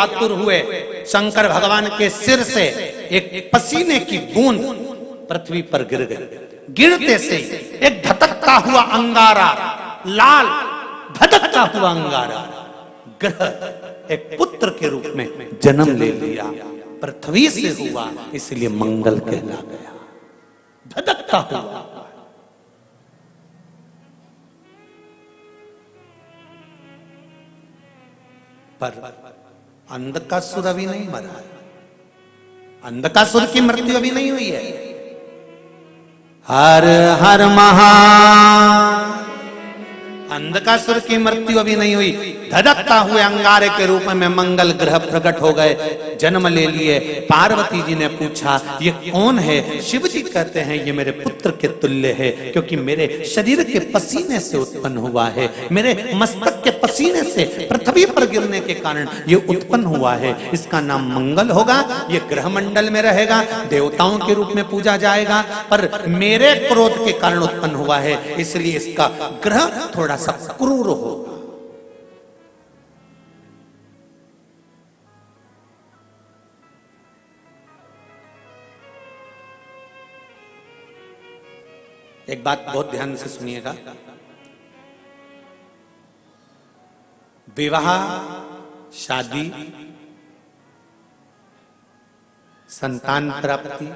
आतुर हुए, शंकर भगवान के सिर से एक पसीने की बूंद पृथ्वी पर गिर गई। गिरते से एक धधकता हुआ अंगारा, लाल धधकता हुआ अंगारा ग्रह एक पुत्र के रूप में जन्म ले लिया। पृथ्वी से हुआ, इसलिए मंगल कहला गया। धधकता हुआ। पर अंधकासुर अभी नहीं मरा है। अंधकासुर की मृत्यु अभी नहीं हुई है। हर हर महा, अंधकासुर की मृत्यु अभी नहीं हुई। धधकता हुए अंगारे के रूप में मंगल ग्रह प्रकट हो गए, जन्म ले लिए। पार्वती जी ने पूछा ये कौन है? शिव जी कहते हैं ये मेरे पुत्र के तुल्य है, क्योंकि मेरे शरीर के पसीने से उत्पन्न हुआ है, मेरे मस्तक के पसीने से पृथ्वी पर गिरने के कारण ये उत्पन्न हुआ है। इसका नाम मंगल होगा। ये ग्रह मंडल में रहेगा, देवताओं के रूप में पूजा जाएगा, पर मेरे क्रोध के कारण उत्पन्न हुआ है, इसलिए इसका ग्रह थोड़ा सा क्रूर होगा। एक बात बहुत ध्यान से सुनिएगा। विवाह, शादी, संतान प्राप्ति,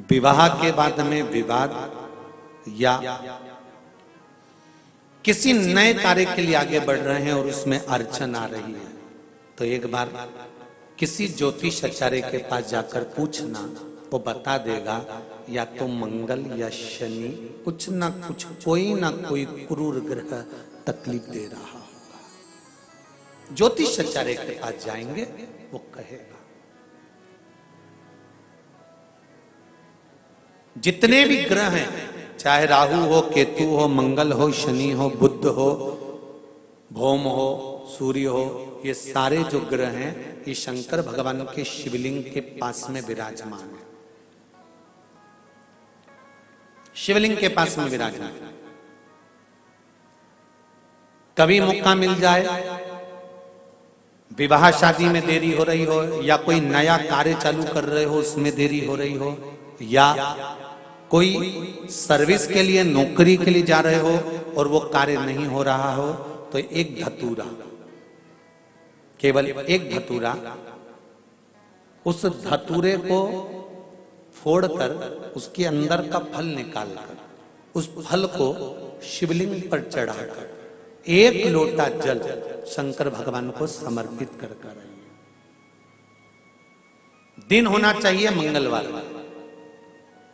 विवाह के बाद में विवाद या किसी नए कार्य के लिए आगे बढ़ रहे हैं और उसमें अड़चन आ रही है, तो एक बार किसी ज्योतिषाचार्य के पास जाकर पूछना, वो बता देगा या तो मंगल या शनि कुछ ना कुछ, कोई ना कोई क्रूर ग्रह तकलीफ दे रहा होगा। ज्योतिषाचार्य के पास जाएंगे, वो कहेगा। जितने भी ग्रह हैं, चाहे राहु हो, केतु हो, मंगल हो, शनि हो, बुध हो, भौम हो, सूर्य हो, ये सारे जो ग्रह हैं ये शंकर भगवान के शिवलिंग के पास में विराजमान है। शिवलिंग के पास में विराजमान। कभी मौका मिल जाए, विवाह शादी में देरी हो रही हो, या कोई नया कार्य चालू कर रहे हो उसमें देरी हो रही हो, या कोई सर्विस के लिए, नौकरी के लिए जा रहे हो और वो कार्य नहीं हो रहा हो, तो एक धतूरा, केवल एक धतूरा, उस धतूरे को फोड़कर उसके अंदर का फल निकालकर उस फल को शिवलिंग पर चढ़ाकर एक लोटा जल शंकर भगवान को समर्पित कर कर आइए। दिन होना चाहिए मंगलवार।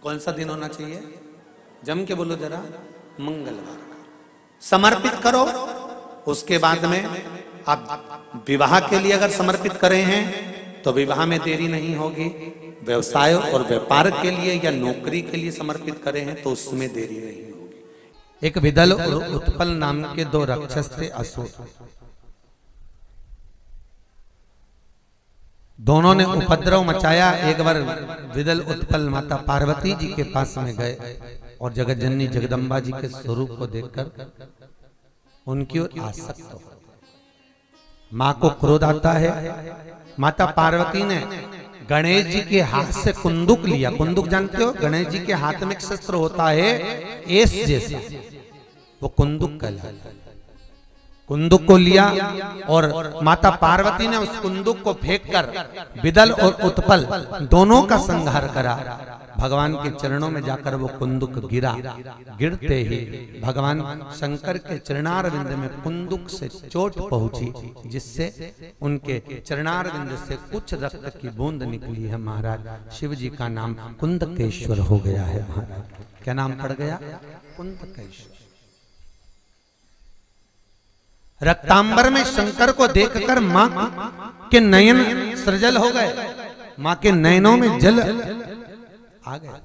कौन सा दिन होना चाहिए? जम के बोलो जरा, मंगलवार का समर्पित करो। उसके बाद में आप विवाह के लिए अगर समर्पित करे हैं तो विवाह में देरी नहीं होगी। व्यवसाय और व्यापार के लिए या नौकरी के लिए समर्पित करे हैं तो उसमें देरी नहीं होगी। एक विदल और उत्पल नाम के दो राक्षस थे, असुर। दोनों ने उपद्रव मचाया। एक बार विदल उत्पल माता पार्वती जी के पास में गए और जगत जननी जगदम्बा जी के स्वरूप को देखकर उनकी ओर आसक्त हो गए। मां को क्रोध आता है। माता पार्वती ने गणेश जी के हाथ से कुंदुक लिया। कुंदुक जानते हो, गणेश जी के हाथ में एक शस्त्र होता है एस जैसा, वो कुंदुक कहलाता है। कुंदुक को लिया और माता पार्वती ने उस कुंदुक को फेंककर विदल और उत्पल दोनों का संहार करा। भगवान के चरणों में जाकर वो कुंदुक गिरा। गिरते ही भगवान शंकर के चरणारविंद में कुंदुक से चोट पहुंची, जिससे उनके चरणारविंद से कुछ रक्त की बूंद निकली है। महाराज शिव जी का नाम कुंदकेश्वर हो गया है। महाराज क्या नाम पड़ गया? कुंदकेश्वर। रक्तांबर में शंकर को देखकर मां के नयन सृजल हो गए। मां के नयनों में जल आ गया।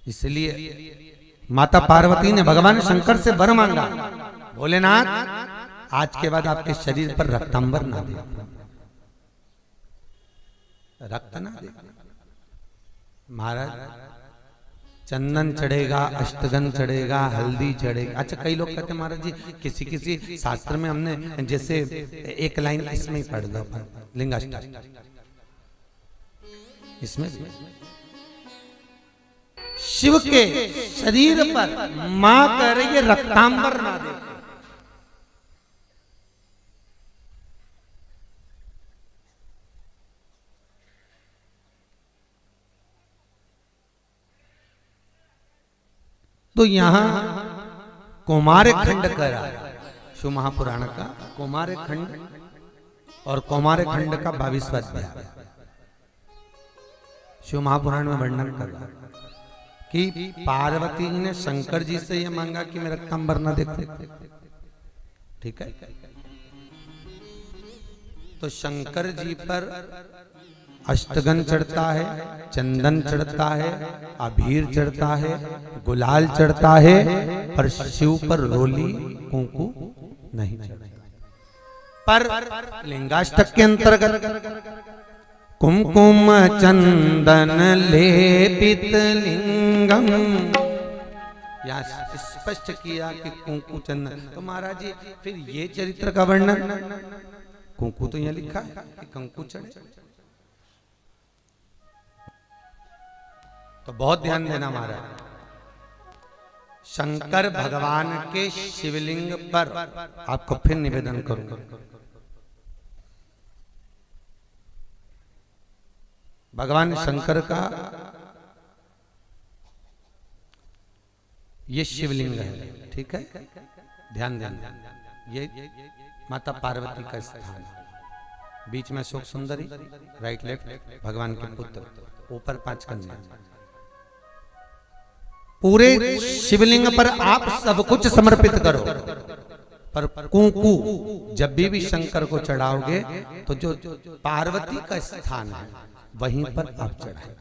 इसलिए माता पार्वती ने भगवान शंकर से वर मांगा, भोलेनाथ आज के बाद आपके शरीर पर रक्तांबर ना दे, रक्त ना दे। महाराज चंदन चढ़ेगा, अष्टगंध चढ़ेगा, हल्दी चढ़ेगा। अच्छा, कई लोग कहते हैं महाराज जी किसी किसी शास्त्र में हमने जैसे एक लाइन इसमें ही पढ़ लो, लिंगाष्टक इसमें भी शिव के शरीर पर मां कह रही है रक्तांबर ना दे। तो यहां कौमार खंड करा शिव महापुराण का कौमार खंड और कौमार खंड का 22वां अध्याय शिव महापुराण में वर्णन कर रहा कि पार्वती जी ने शंकर जी से यह मांगा कि मैं रक्तांबर न देखूं। ठीक है, तो शंकर जी पर अष्टगन चढ़ता है, चंदन चढ़ता है, अबीर चढ़ता है, गुलाल चढ़ता है, पर शिव पर रोली कुंकू नहीं चढ़ता। पर लिंगाष्टक के अंतर्गत कुमकुम चंदन लेपित लिंगम या स्पष्ट किया कि कुंकू चंदन। तो महाराज जी फिर ये चरित्र का वर्णन, कुंकू तो यहां लिखा है कि कंकु चढ़े। तो बहुत ध्यान देना महाराज, शंकर भगवान के शिवलिंग पर आपको फिर निवेदन करूंगा, भगवान शंकर का ये शिवलिंग है। ठीक है, ध्यान देना, ये माता पार्वती का स्थान है। बीच में अशोक सुंदरी, राइट लेफ्ट भगवान के पुत्र, ऊपर 5 कन्या। पूरे शिवलिंग पर आप सब कुछ समर्पित करो, पर कुंकू जब भी शंकर को चढ़ाओगे तो जो पार्वती का स्थान है वहीं पर आप चढ़ाए,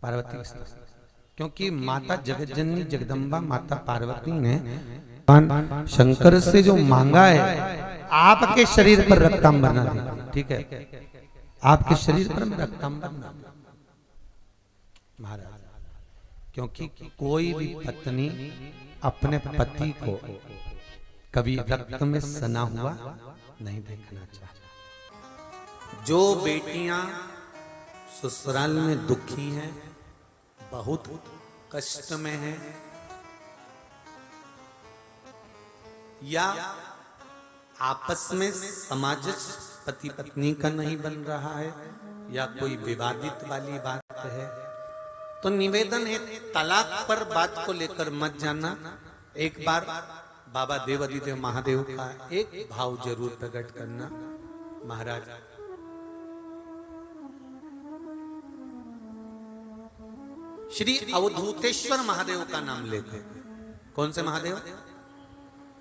पार्वती का स्थान। क्योंकि माता जगतजननी जगदम्बा माता पार्वती ने शंकर से जो मांगा है आपके शरीर पर रक्तांबर ना दे। ठीक है, आपके शरीर पर रक्तांबर ना दे महाराज, क्योंकि कोई भी पत्नी अपने पति को कभी रक्त में सना हुआ नहीं देखना चाहती। जो बेटियां ससुराल में दुखी हैं, बहुत कष्ट में हैं, या आपस में सामंजस्य पति पत्नी का नहीं बन रहा है, या कोई विवादित वाली बात है, तो निवेदन है तलाक पर बात को लेकर मत जाना। एक बार बाबा देवादिदेव महादेव का एक भाव जरूर प्रकट करना। महाराज श्री अवधूतेश्वर महादेव का नाम लेते। कौन से महादेव?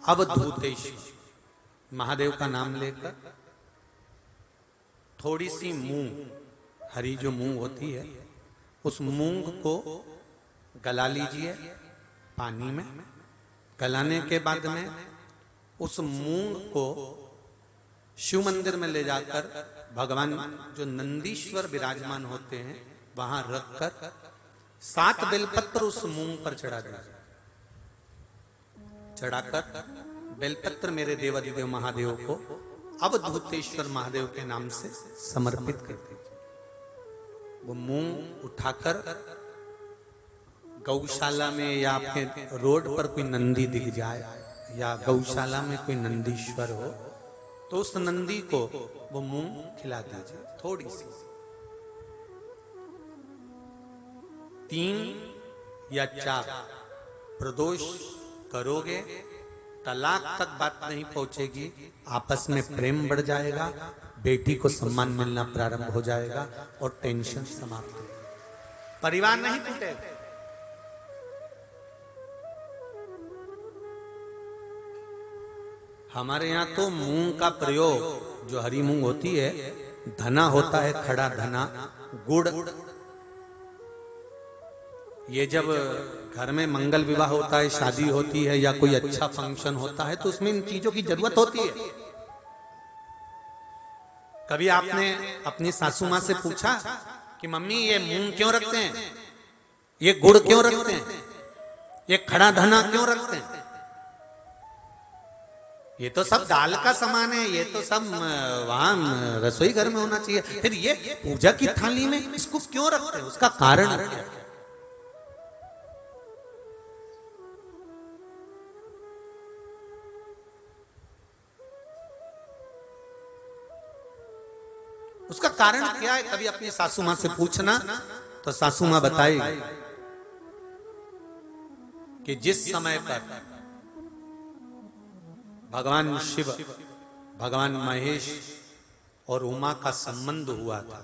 अवधूतेश्वर महादेव का नाम लेकर थोड़ी सी मूंग, हरी जो मूंग होती है, उस मूंग को गला लीजिए पानी में। गलाने के बाद में उस मूंग को शिव मंदिर में ले जाकर भगवान जो नंदीश्वर विराजमान होते हैं वहां रखकर 7 बेलपत्र उस मूंग पर चढ़ा दीजिए। चढ़ाकर बेलपत्र मेरे देवादिदेव महादेव को अवधूतेश्वर महादेव के नाम से समर्पित कर दीजिए। वो मूंग उठाकर गौशाला में या आपके रोड पर कोई नंदी दिख जाए या गौशाला में कोई नंदीश्वर हो तो उस नंदी को वो मूंग खिला दीजिए थोड़ी सी। 3 या 4 प्रदोष करोगे, तलाक तक बात नहीं पहुंचेगी, आपस में प्रेम बढ़ जाएगा, बेटी को सम्मान मिलना प्रारंभ हो जाएगा और टेंशन समाप्त हो, परिवार नहीं टूटेगा। हमारे यहाँ तो मूंग का प्रयोग, जो हरी मूंग होती है, धना होता है, खड़ा धना, गुड़। ये जब घर में मंगल विवाह होता है, शादी होती है या कोई अच्छा फंक्शन होता है तो उसमें इन चीजों की जरूरत होती है। कभी आपने अपनी सासू माँ से पूछा कि मम्मी ये मूंग क्यों रखते हैं? ये गुड़ क्यों रखते हैं, ये खड़ा धना क्यों रखते हैं? ये तो सब दाल का सामान है, ये तो सब वहां रसोई घर में होना चाहिए। फिर ये पूजा की थाली में इसको क्यों रखते हैं, उसका कारण क्या है? उसका कारण क्या है? कभी अपनी सासू मां से पूछना, तो सासू मां बताएगी कि जिस समय पर भगवान शिव, भगवान महेश और उमा का संबंध हुआ था,